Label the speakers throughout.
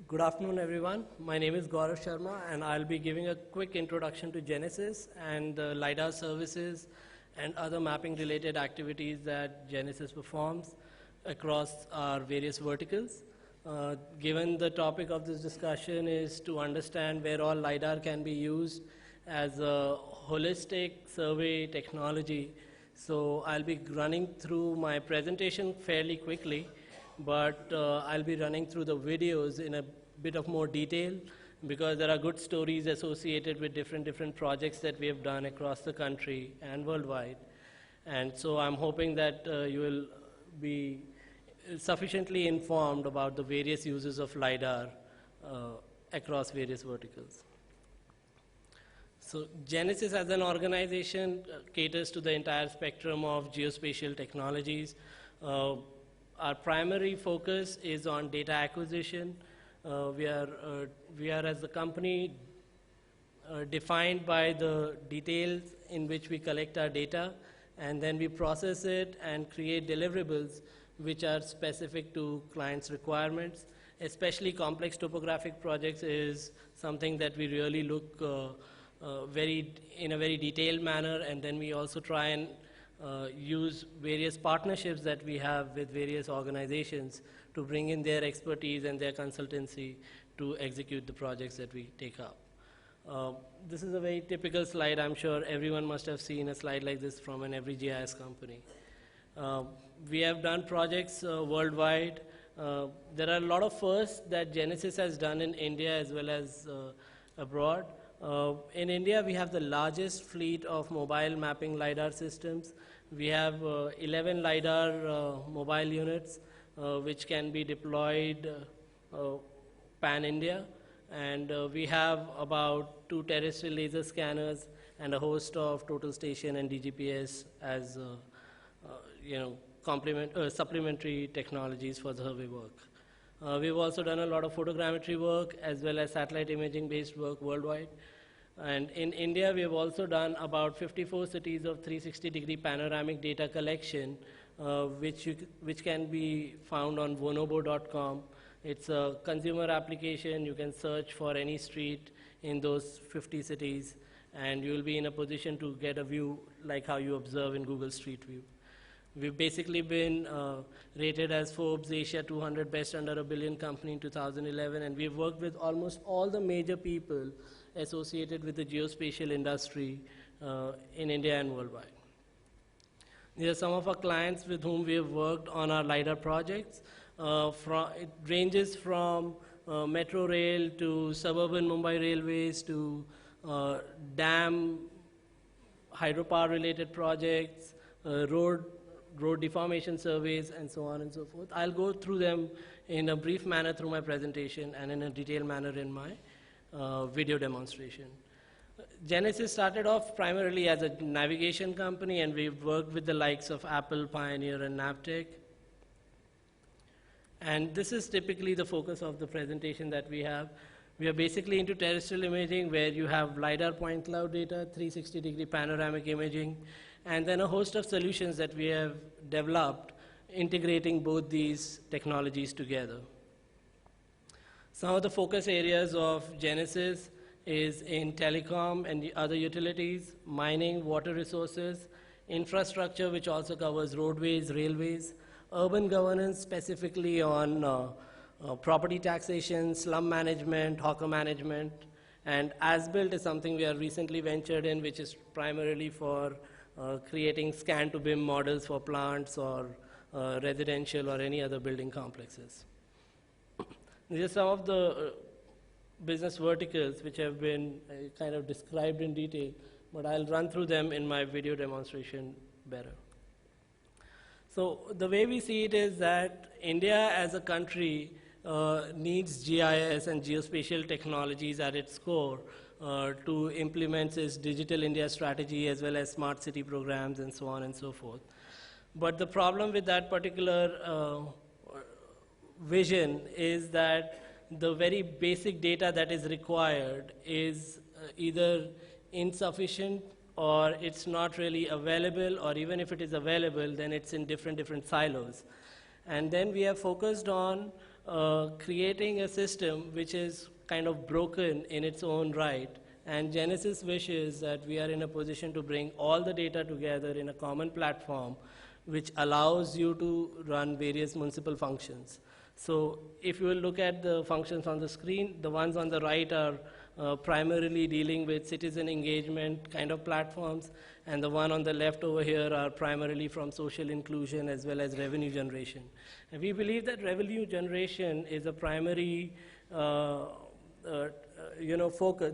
Speaker 1: Good afternoon, everyone. My name is Gaurav Sharma, and I'll be giving a quick introduction to Genesys and the LiDAR services and other mapping-related activities that Genesys performs across our various verticals. Given the topic of this discussion is to understand where all LiDAR can be used as a holistic survey technology, so I'll be running through my presentation fairly quickly, but I'll be running through the videos in a bit of more detail because there are good stories associated with different projects that we have done across the country and worldwide. And so I'm hoping that you will be sufficiently informed about the various uses of LiDAR across various verticals. So Genesys as an organization caters to the entire spectrum of geospatial technologies. Our primary focus is on data acquisition. We are as a company defined by the details in which we collect our data, and then we process it and create deliverables which are specific to clients' requirements. Especially complex topographic projects is something that we really look in a very detailed manner, and then we also try and use various partnerships that we have with various organizations to bring in their expertise and their consultancy to execute the projects that we take up. This is a very typical slide. I'm sure everyone must have seen a slide like this from every GIS company. We have done projects worldwide. There are a lot of firsts that Genesys has done in India as well as abroad. In India, we have the largest fleet of mobile mapping LiDAR systems. We have 11 LiDAR mobile units which can be deployed pan-India. And we have about 2 terrestrial laser scanners and a host of total station and DGPS as supplementary technologies for survey work. We've also done a lot of photogrammetry work as well as satellite imaging based work worldwide. And in India, we have also done about 54 cities of 360-degree panoramic data collection, which can be found on vonobo.com. It's a consumer application. You can search for any street in those 50 cities, and you will be in a position to get a view like how you observe in Google Street View. We've basically been rated as Forbes Asia 200 Best Under a Billion Company in 2011, and we've worked with almost all the major people associated with the geospatial industry in India and worldwide. These are some of our clients with whom we have worked on our LiDAR projects. It ranges from metro rail to suburban Mumbai railways to dam hydropower related projects, road deformation surveys, and so on and so forth. I'll go through them in a brief manner through my presentation and in a detailed manner in my video demonstration. Genesys started off primarily as a navigation company, and we've worked with the likes of Apple, Pioneer, and Navtec. And this is typically the focus of the presentation that we have. We are basically into terrestrial imaging, where you have LiDAR point cloud data, 360-degree panoramic imaging, and then a host of solutions that we have developed integrating both these technologies together. Some of the focus areas of Genesys is in telecom and the other utilities, mining, water resources, infrastructure, which also covers roadways, railways, urban governance, specifically on property taxation, slum management, hawker management, and as-built is something we have recently ventured in, which is primarily for creating scan-to-BIM models for plants or residential or any other building complexes. These are some of the business verticals which have been kind of described in detail, but I'll run through them in my video demonstration better. So the way we see it is that India as a country needs GIS and geospatial technologies at its core to implement its Digital India strategy as well as smart city programs and so on and so forth. But the problem with that particular vision is that the very basic data that is required is either insufficient or it's not really available, or even if it is available, then it's in different silos. And then we have focused on creating a system which is kind of broken in its own right. And Genesys wishes that we are in a position to bring all the data together in a common platform which allows you to run various municipal functions. So if you will look at the functions on the screen, the ones on the right are primarily dealing with citizen engagement kind of platforms, and the one on the left over here are primarily from social inclusion as well as revenue generation. And we believe that revenue generation is a primary focus,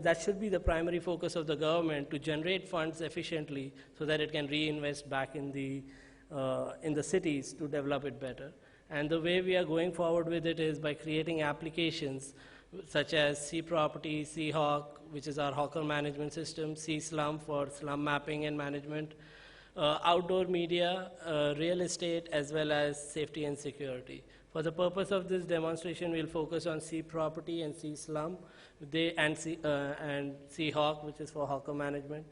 Speaker 1: that should be the primary focus of the government, to generate funds efficiently so that it can reinvest back in the cities to develop it better. And the way we are going forward with it is by creating applications such as C-Property, C-Hawk, which is our hawker management system, C-Slum for slum mapping and management, outdoor media, real estate, as well as safety and security. For the purpose of this demonstration, we'll focus on C-Property and C-Slum, and C-Hawk, which is for hawker management.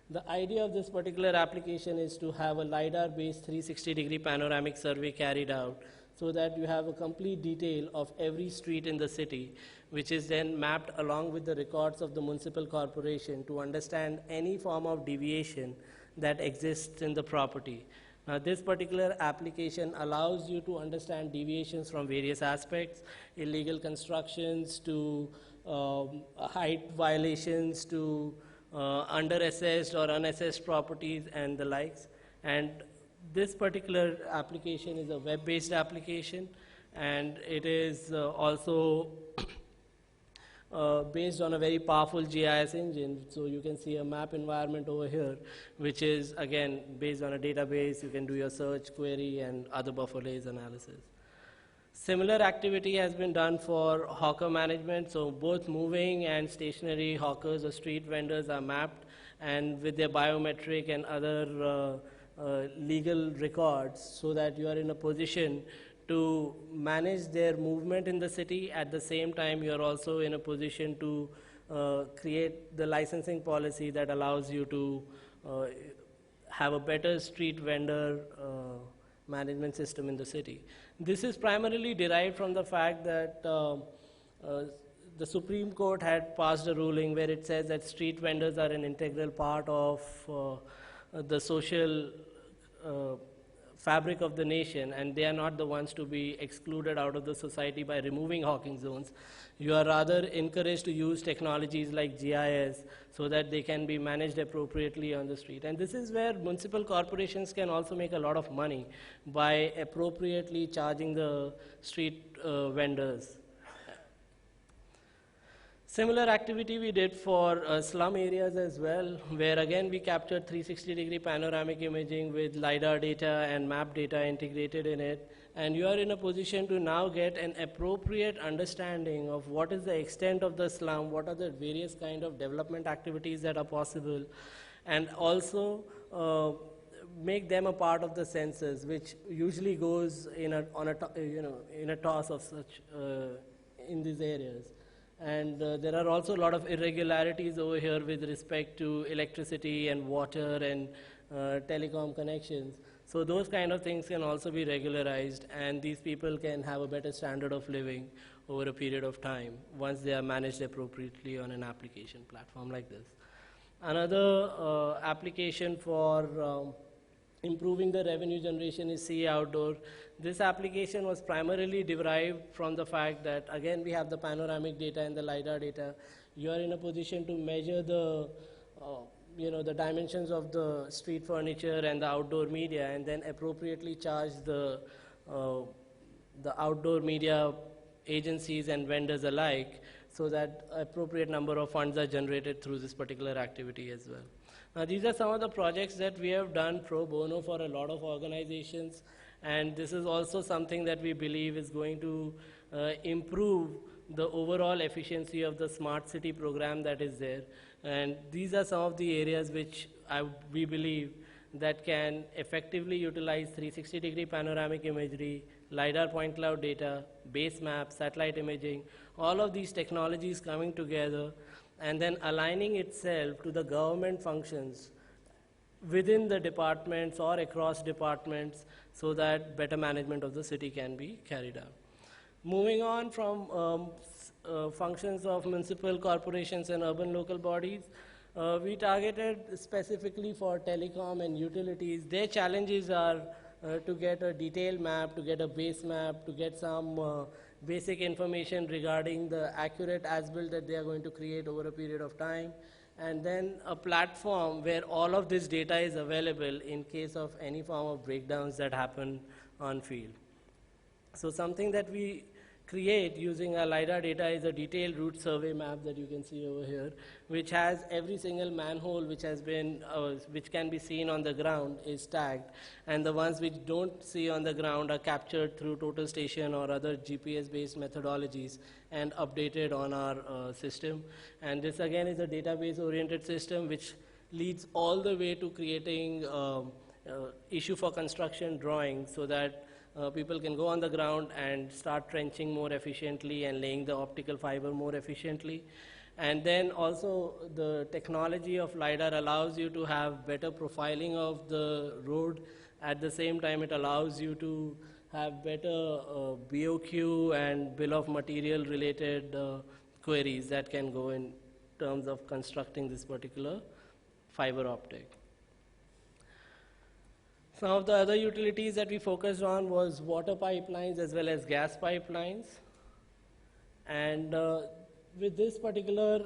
Speaker 1: The idea of this particular application is to have a LiDAR-based 360-degree panoramic survey carried out so that you have a complete detail of every street in the city, which is then mapped along with the records of the municipal corporation to understand any form of deviation that exists in the property. Now, this particular application allows you to understand deviations from various aspects, illegal constructions to height violations to under-assessed or unassessed properties and the likes. And this particular application is a web-based application, and it is also based on a very powerful GIS engine. So you can see a map environment over here, which is, again, based on a database. You can do your search query and other buffer layers analysis. Similar activity has been done for hawker management. So both moving and stationary hawkers or street vendors are mapped, and with their biometric and other legal records, so that you are in a position to manage their movement in the city. At the same time, you are also in a position to create the licensing policy that allows you to have a better street vendor management system in the city. This is primarily derived from the fact that the Supreme Court had passed a ruling where it says that street vendors are an integral part of the social fabric of the nation, and they are not the ones to be excluded out of the society by removing hawking zones. You are rather encouraged to use technologies like GIS so that they can be managed appropriately on the street. And this is where municipal corporations can also make a lot of money by appropriately charging the street vendors. Similar activity we did for slum areas as well, where again we captured 360-degree panoramic imaging with LiDAR data and map data integrated in it. And you are in a position to now get an appropriate understanding of what is the extent of the slum, what are the various kind of development activities that are possible, and also make them a part of the census, which usually goes in a toss of such in these areas. And there are also a lot of irregularities over here with respect to electricity and water and telecom connections. So those kind of things can also be regularized, and these people can have a better standard of living over a period of time once they are managed appropriately on an application platform like this. Another application for improving the revenue generation is C Outdoor. This application was primarily derived from the fact that, again, we have the panoramic data and the LiDAR data. You are in a position to measure the the dimensions of the street furniture and the outdoor media, and then appropriately charge the outdoor media agencies and vendors alike, so that appropriate number of funds are generated through this particular activity as well. Now, these are some of the projects that we have done pro bono for a lot of organizations, and this is also something that we believe is going to improve the overall efficiency of the smart city program that is there. And these are some of the areas which we believe that can effectively utilize 360-degree panoramic imagery, LiDAR point cloud data, base maps, satellite imaging, all of these technologies coming together and then aligning itself to the government functions, within the departments or across departments so that better management of the city can be carried out. Moving on from functions of municipal corporations and urban local bodies, we targeted specifically for telecom and utilities. Their challenges are to get a detailed map, to get a base map, to get some basic information regarding the accurate as-built that they are going to create over a period of time, and then a platform where all of this data is available in case of any form of breakdowns that happen on field. So something that we create using our LiDAR data is a detailed route survey map that you can see over here, which has every single manhole which has been, which can be seen on the ground is tagged, and the ones which don't see on the ground are captured through total station or other GPS-based methodologies and updated on our system. And this again is a database-oriented system which leads all the way to creating issue for construction drawings so that people can go on the ground and start trenching more efficiently and laying the optical fiber more efficiently. And then also the technology of LiDAR allows you to have better profiling of the road. At the same time, it allows you to have better BOQ and bill of material related queries that can go in terms of constructing this particular fiber optic. Some of the other utilities that we focused on was water pipelines as well as gas pipelines. And with this particular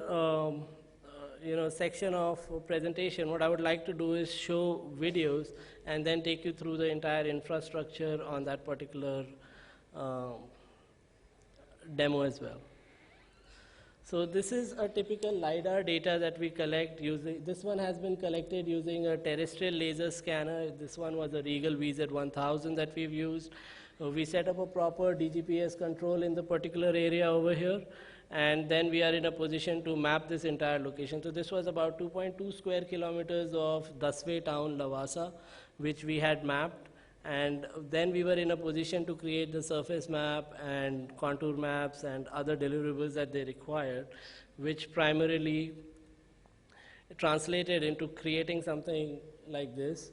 Speaker 1: section of presentation, what I would like to do is show videos and then take you through the entire infrastructure on that particular demo as well. So this is a typical LiDAR data that we collect using, this one has been collected using a terrestrial laser scanner. This one was a Regal VZ1000 that we've used. We set up a proper DGPS control in the particular area over here, and then we are in a position to map this entire location. So this was about 2.2 square kilometers of Dasve town, Lavasa, which we had mapped. And then we were in a position to create the surface map and contour maps and other deliverables that they required, which primarily translated into creating something like this,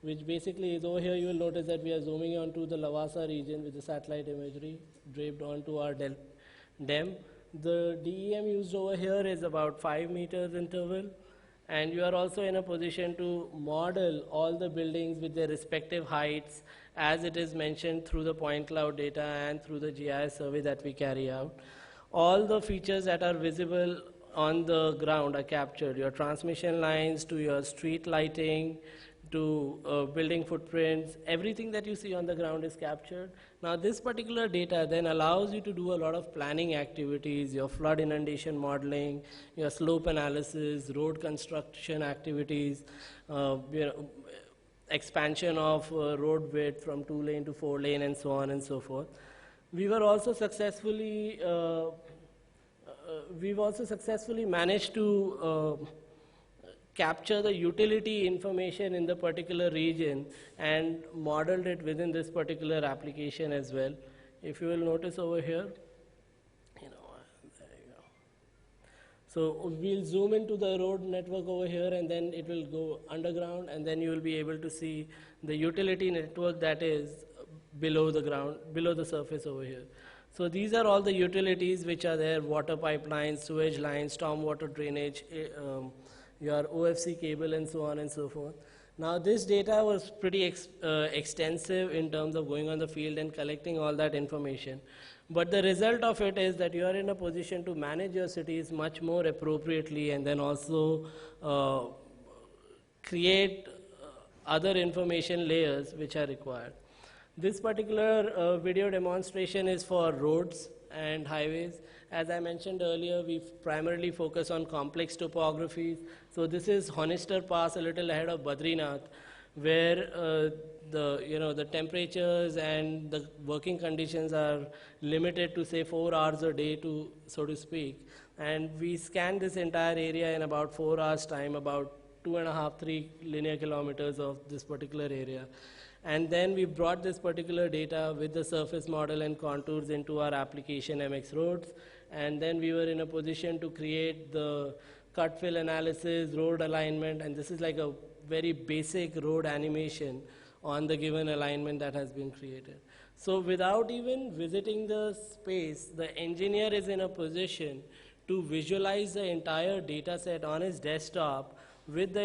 Speaker 1: which basically is over here. You will notice that we are zooming onto the Lavasa region with the satellite imagery draped onto our DEM. The DEM used over here is about 5 meters interval. And you are also in a position to model all the buildings with their respective heights as it is mentioned through the point cloud data and through the GIS survey that we carry out. All the features that are visible on the ground are captured, your transmission lines to your street lighting to building footprints, everything that you see on the ground is captured. Now this particular data then allows you to do a lot of planning activities, your flood inundation modeling, your slope analysis, road construction activities, expansion of road width from 2-lane to 4-lane and so on and so forth. We've also successfully managed to capture the utility information in the particular region and modeled it within this particular application as well. If you will notice over here, there you go. So we'll zoom into the road network over here and then it will go underground, and then you will be able to see the utility network that is below the ground, below the surface over here. So these are all the utilities which are there: water pipelines, sewage lines, stormwater drainage, your OFC cable and so on and so forth. Now this data was pretty extensive in terms of going on the field and collecting all that information. But the result of it is that you are in a position to manage your cities much more appropriately and then also create other information layers which are required. This particular video demonstration is for roads and highways. As I mentioned earlier, we primarily focus on complex topographies. So this is Honister Pass, a little ahead of Badrinath, where the temperatures and the working conditions are limited to say 4 hours a day, to so to speak. And we scan this entire area in about 4 hours time, about 2.5-3 linear kilometers of this particular area. And then we brought this particular data with the surface model and contours into our application MX Roads. And then we were in a position to create the cut fill analysis, road alignment, and this is like a very basic road animation on the given alignment that has been created. So without even visiting the space, the engineer is in a position to visualize the entire data set on his desktop with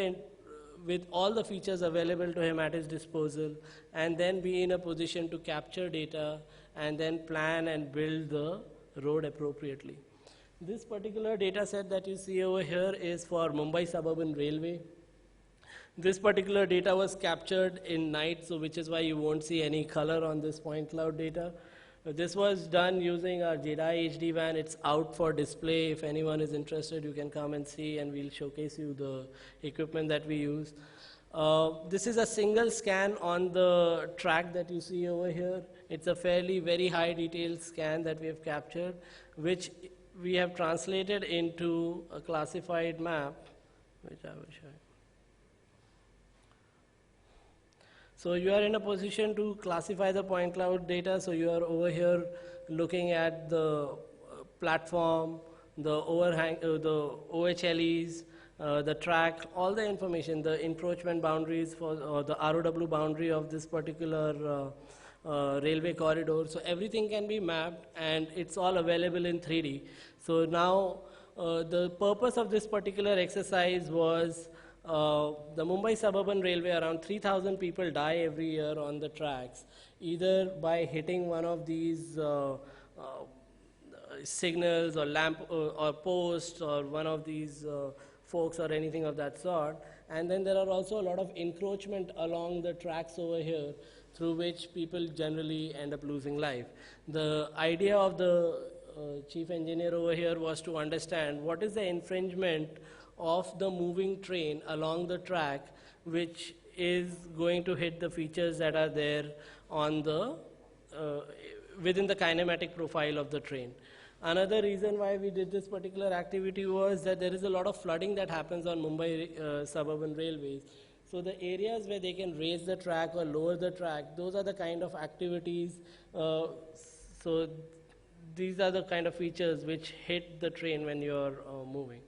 Speaker 1: all the features available to him at his disposal, and then be in a position to capture data and then plan and build the road appropriately. This particular data set that you see over here is for Mumbai Suburban Railway. This particular data was captured in night, so which is why you won't see any color on this point cloud data. This was done using our JEDI HD van. It's out for display. If anyone is interested, you can come and see, and we'll showcase you the equipment that we use. This is a single scan on the track that you see over here. It's a fairly very high detailed scan that we have captured, which we have translated into a classified map, which I will show you. So you are in a position to classify the point cloud data. So you are over here looking at the platform, the overhang, the OHLEs, the track, all the information, the encroachment boundaries for the ROW boundary of this particular railway corridor. So everything can be mapped, and it's all available in 3D. So now the purpose of this particular exercise was the Mumbai Suburban Railway, around 3,000 people die every year on the tracks, either by hitting one of these signals or lamp or posts or one of these forks or anything of that sort. And then there are also a lot of encroachment along the tracks over here, through which people generally end up losing life. The idea of the chief engineer over here was to understand what is the infringement of the moving train along the track, which is going to hit the features that are there on the within the kinematic profile of the train. Another reason why we did this particular activity was that there is a lot of flooding that happens on Mumbai suburban railways. So the areas where they can raise the track or lower the track, those are the kind of activities. So these are the kind of features which hit the train when you're moving.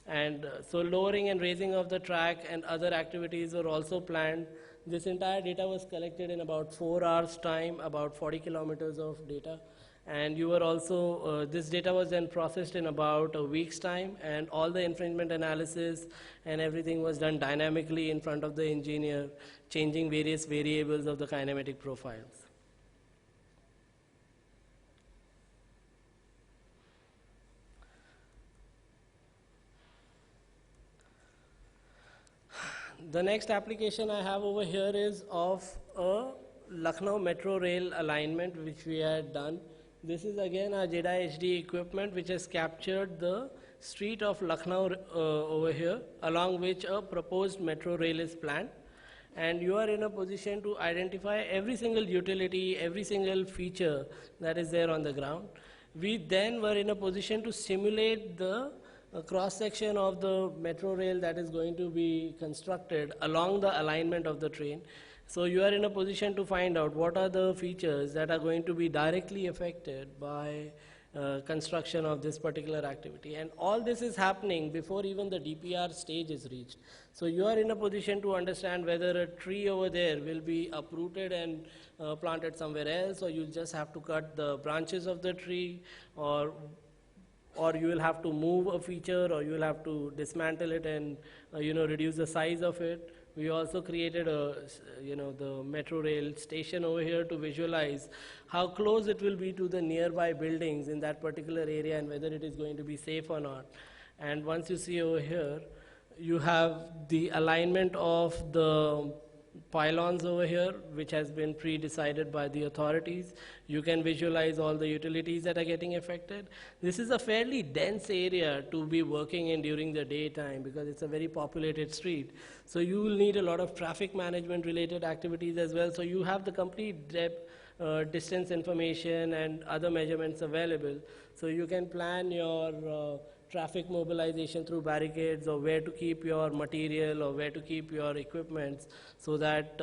Speaker 1: And so lowering and raising of the track and other activities were also planned. This entire data was collected in about 4 hours time, about 40 kilometers of data. And you were also, this data was then processed in about a week's time, and all the infringement analysis and everything was done dynamically in front of the engineer, changing various variables of the kinematic profiles. The next application I have over here is of a Lucknow metro rail alignment which we had done. This is again our JEDI HD equipment which has captured the street of Lucknow over here, along which a proposed metro rail is planned. And you are in a position to identify every single utility, every single feature that is there on the ground. We then were in a position to simulate the cross-section of the metro rail that is going to be constructed along the alignment of the train. So you are in a position to find out what are the features that are going to be directly affected by construction of this particular activity. And all this is happening before even the DPR stage is reached. So you are in a position to understand whether a tree over there will be uprooted and planted somewhere else, or you'll just have to cut the branches of the tree, or you will have to move a feature, or you will have to dismantle it and reduce the size of it. We also created the metro rail station over here to visualize how close it will be to the nearby buildings in that particular area and whether it is going to be safe or not. And once you see over here, you have the alignment of the pylons over here, which has been pre-decided by the authorities. You can visualize all the utilities that are getting affected. This is a fairly dense area to be working in during the daytime because it's a very populated street. So you will need a lot of traffic management related activities as well. So you have the complete distance information and other measurements available. So you can plan your traffic mobilization through barricades, or where to keep your material, or where to keep your equipment, so that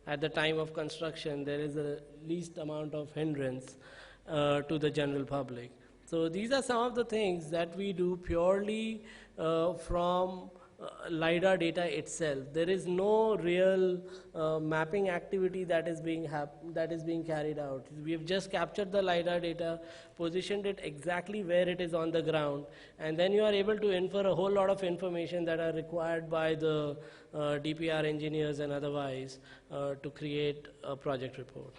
Speaker 1: at the time of construction there is a least amount of hindrance to the general public. So these are some of the things that we do purely from LiDAR data itself. There is no real mapping activity that is being carried out. We have just captured the LiDAR data, positioned it exactly where it is on the ground, and then you are able to infer a whole lot of information that are required by the DPR engineers and otherwise to create a project report.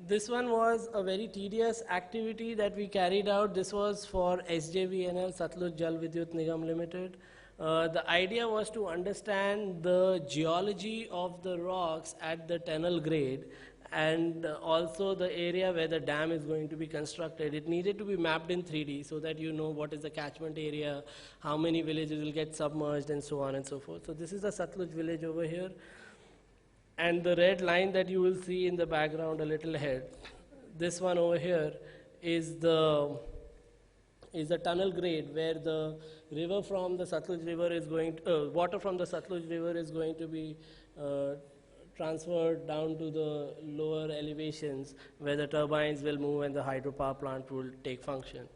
Speaker 1: This one was a very tedious activity that we carried out. This was for SJVNL, Satluj Jal Vidyut Nigam Limited. The idea was to understand the geology of the rocks at the tunnel grade and also the area where the dam is going to be constructed. It needed to be mapped in 3D so that you know what is the catchment area, how many villages will get submerged, and so on and so forth. So this is the Satluj village over here. And the red line that you will see in the background a little ahead, this one over here is the tunnel grade where the river from the Satluj river is going to, water from the Satluj river is going to be transferred down to the lower elevations where the turbines will move and the hydropower plant will take function.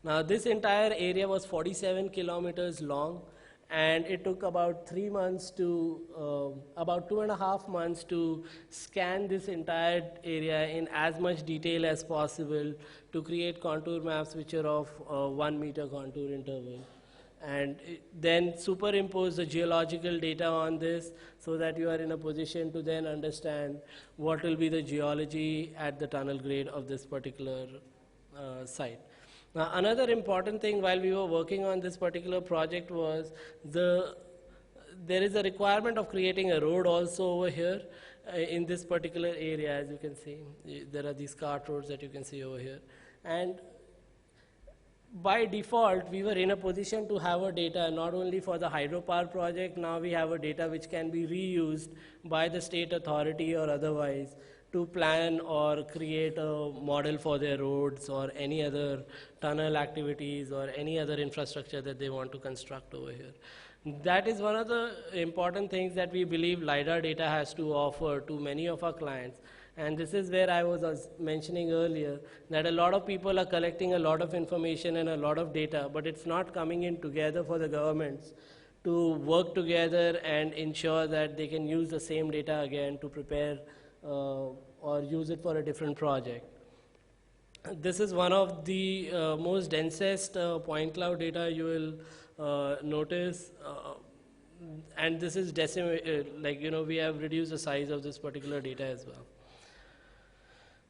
Speaker 1: Now this entire area was 47 kilometers long, and it took about 3 months to, about 2.5 months to scan this entire area in as much detail as possible to create contour maps which are of 1 meter contour interval. And then superimpose the geological data on this so that you are in a position to then understand what will be the geology at the tunnel grade of this particular site. Now, another important thing while we were working on this particular project was there is a requirement of creating a road also over here in this particular area. As you can see, there are these cart roads that you can see over here. And by default, we were in a position to have a data not only for the hydropower project, now we have a data which can be reused by the state authority or otherwise to plan or create a model for their roads or any other tunnel activities or any other infrastructure that they want to construct over here. That is one of the important things that we believe LiDAR data has to offer to many of our clients. And this is where I was mentioning earlier that a lot of people are collecting a lot of information and a lot of data, but it's not coming in together for the governments to work together and ensure that they can use the same data again to prepare or use it for a different project. This is one of the most densest point cloud data you will notice, and this is decimated, like, you know, we have reduced the size of this particular data as well.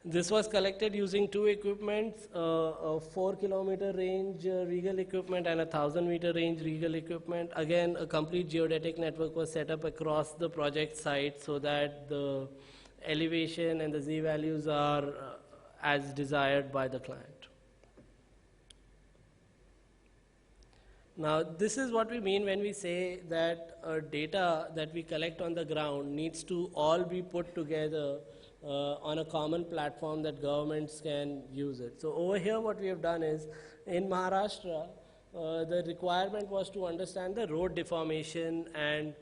Speaker 1: This was collected using two equipments, a 4-kilometer range Regal equipment and a 1,000-meter range Regal equipment. Again, a complete geodetic network was set up across the project site so that the elevation and the Z values are as desired by the client. Now, this is what we mean when we say that data that we collect on the ground needs to all be put together on a common platform that governments can use it. So over here what we have done is, in Maharashtra, the requirement was to understand the road deformation, and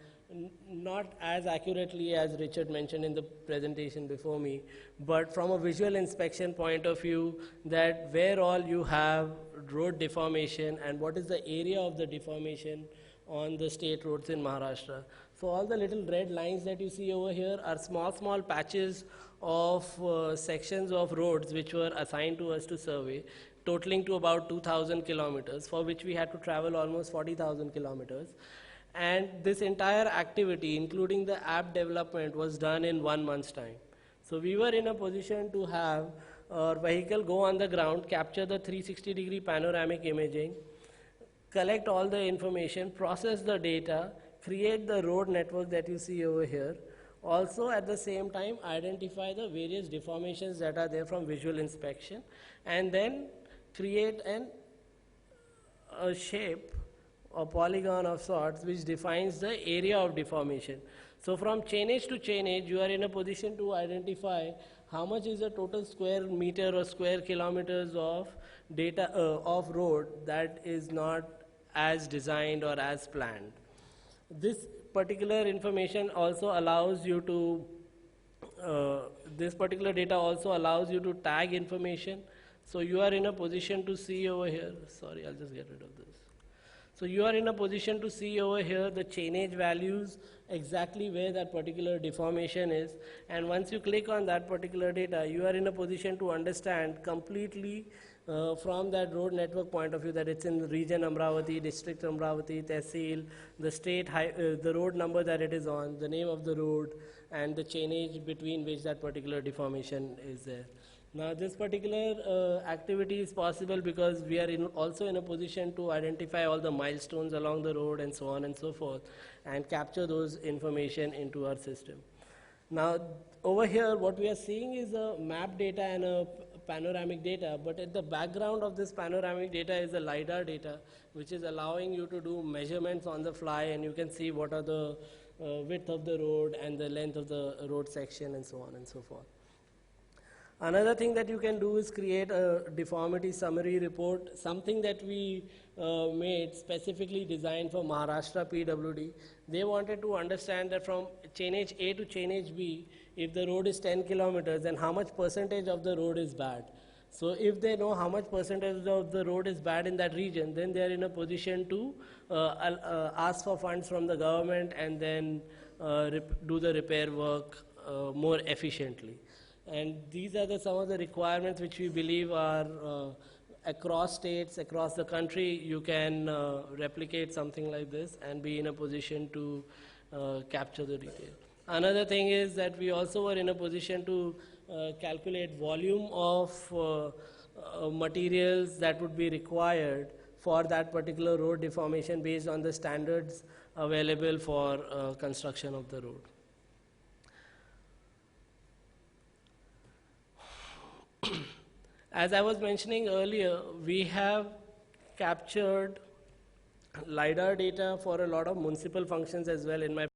Speaker 1: not as accurately as Richard mentioned in the presentation before me, but from a visual inspection point of view, that where all you have road deformation and what is the area of the deformation on the state roads in Maharashtra. So all the little red lines that you see over here are small patches of sections of roads which were assigned to us to survey, totaling to about 2,000 kilometers, for which we had to travel almost 40,000 kilometers. And this entire activity, including the app development, was done in 1 month's time. So we were in a position to have our vehicle go on the ground, capture the 360-degree panoramic imaging, collect all the information, process the data, create the road network that you see over here. Also, at the same time, identify the various deformations that are there from visual inspection, and then create a shape, a polygon of sorts, which defines the area of deformation. So from chainage to chainage, you are in a position to identify how much is the total square meter or square kilometers of data of road that is not as designed or as planned. This particular information also allows you to, this particular data also allows you to tag information. So you are in a position to see over here, sorry, I'll just get rid of this. So you are in a position to see over here the chainage values, exactly where that particular deformation is. And once you click on that particular data, you are in a position to understand completely from that road network point of view, that it's in the region Amravati, district Amravati, Tehsil, the the road number that it is on, the name of the road, and the chainage between which that particular deformation is there. Now this particular activity is possible because we are also in a position to identify all the milestones along the road and so on and so forth, and capture those information into our system. Now over here what we are seeing is a map data and a panoramic data, but at the background of this panoramic data is a LiDAR data, which is allowing you to do measurements on the fly, and you can see what are the width of the road and the length of the road section and so on and so forth. Another thing that you can do is create a deformity summary report, something that we made specifically designed for Maharashtra PWD. They wanted to understand that from chainage A to chainage B, if the road is 10 kilometers, then how much percentage of the road is bad. So if they know how much percentage of the road is bad in that region, then they are in a position to ask for funds from the government and then do the repair work more efficiently. And these are some of the requirements which we believe are across states, across the country. You can replicate something like this and be in a position to capture the detail. Another thing is that we also were in a position to calculate volume of materials that would be required for that particular road deformation based on the standards available for construction of the road. As I was mentioning earlier, we have captured LiDAR data for a lot of municipal functions as well in my